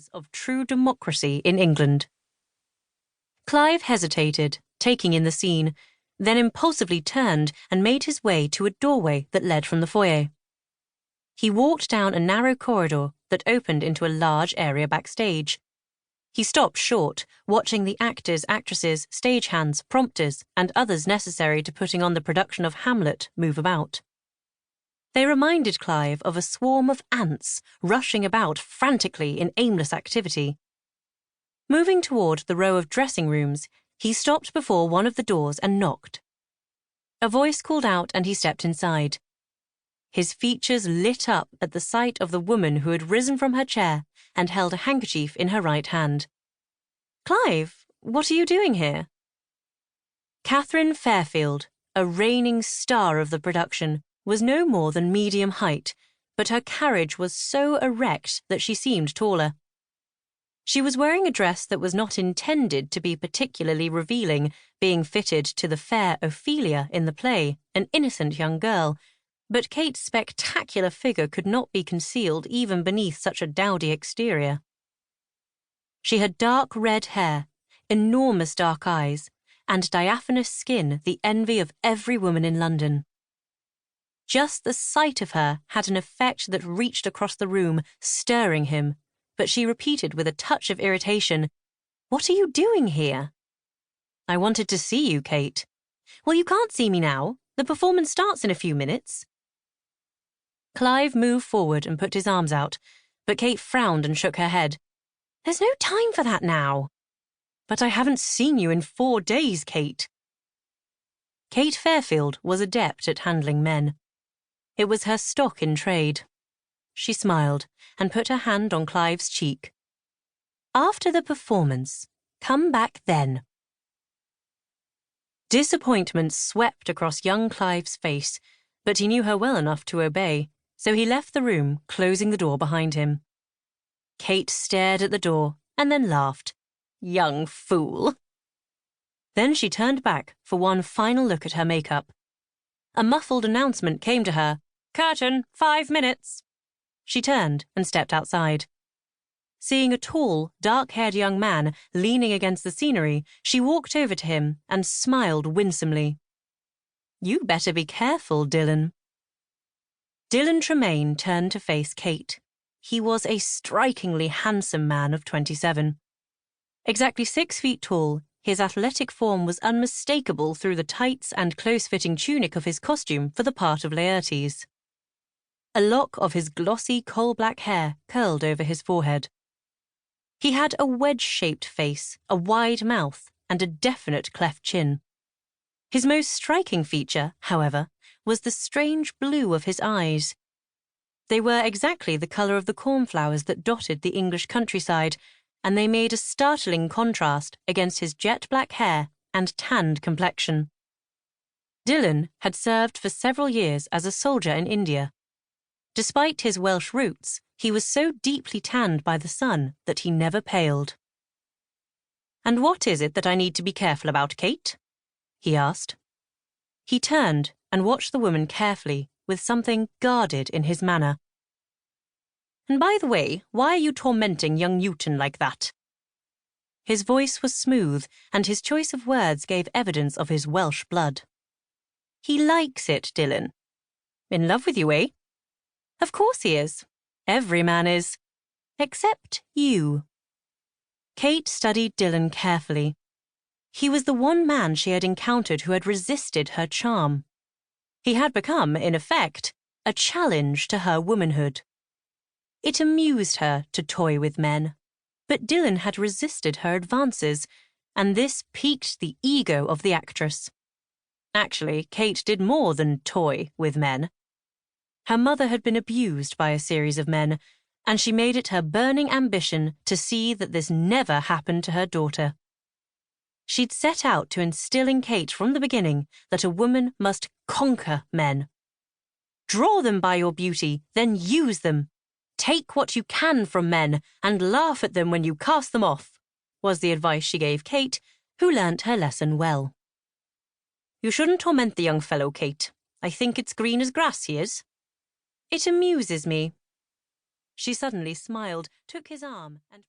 years of true democracy in England. Clive hesitated, taking in the scene, then impulsively turned and made his way to a doorway that led from the foyer. He walked down a narrow corridor that opened into a large area backstage. He stopped short, watching the actors, actresses, stagehands, prompters, and others necessary to putting on the production of Hamlet move about. They reminded Clive of a swarm of ants rushing about frantically in aimless activity. Moving toward the row of dressing rooms, he stopped before one of the doors and knocked. A voice called out and he stepped inside. His features lit up at the sight of the woman who had risen from her chair and held a handkerchief in her right hand. "Clive, what are you doing here?" Catherine Fairfield, a reigning star of the production, was no more than medium height, but her carriage was so erect that she seemed taller. She was wearing a dress that was not intended to be particularly revealing, being fitted to the fair Ophelia in the play, an innocent young girl, but Kate's spectacular figure could not be concealed even beneath such a dowdy exterior. She had dark red hair, enormous dark eyes, and diaphanous skin the envy of every woman in London. Just the sight of her had an effect that reached across the room, stirring him, but she repeated with a touch of irritation, "What are you doing here?" "I wanted to see you, Kate." "Well, you can't see me now. The performance starts in a few minutes." Clive moved forward and put his arms out, but Kate frowned and shook her head. "There's no time for that now." "But I haven't seen you in 4 days, Kate." Kate Fairfield was adept at handling men. It was her stock in trade. She smiled and put her hand on Clive's cheek. "After the performance, come back then." Disappointment swept across young Clive's face, but he knew her well enough to obey, so he left the room, closing the door behind him. Kate stared at the door and then laughed. "Young fool." Then she turned back for one final look at her makeup. A muffled announcement came to her, "Curtain, 5 minutes." She turned and stepped outside. Seeing a tall, dark-haired young man leaning against the scenery, she walked over to him and smiled winsomely. "You better be careful, Dylan." Dylan Tremaine turned to face Kate. He was a strikingly handsome man of 27. Exactly 6 feet tall, his athletic form was unmistakable through the tights and close-fitting tunic of his costume for the part of Laertes. A lock of his glossy coal-black hair curled over his forehead. He had a wedge-shaped face, a wide mouth, and a definite cleft chin. His most striking feature, however, was the strange blue of his eyes. They were exactly the colour of the cornflowers that dotted the English countryside, and they made a startling contrast against his jet-black hair and tanned complexion. Dylan had served for several years as a soldier in India. Despite his Welsh roots, he was so deeply tanned by the sun that he never paled. "And what is it that I need to be careful about, Kate?" he asked. He turned and watched the woman carefully, with something guarded in his manner. "And by the way, why are you tormenting young Newton like that?" His voice was smooth, and his choice of words gave evidence of his Welsh blood. "He likes it, Dylan." "In love with you, eh?" "Of course he is. Every man is. Except you." Kate studied Dylan carefully. He was the one man she had encountered who had resisted her charm. He had become, in effect, a challenge to her womanhood. It amused her to toy with men, but Dylan had resisted her advances, and this piqued the ego of the actress. Actually, Kate did more than toy with men. Her mother had been abused by a series of men, and she made it her burning ambition to see that this never happened to her daughter. She'd set out to instill in Kate from the beginning that a woman must conquer men. Draw them by your beauty, then use them. Take what you can from men and laugh at them when you cast them off, was the advice she gave Kate, who learnt her lesson well. "You shouldn't torment the young fellow, Kate. I think it's green as grass he is." "It amuses me." She suddenly smiled, took his arm, and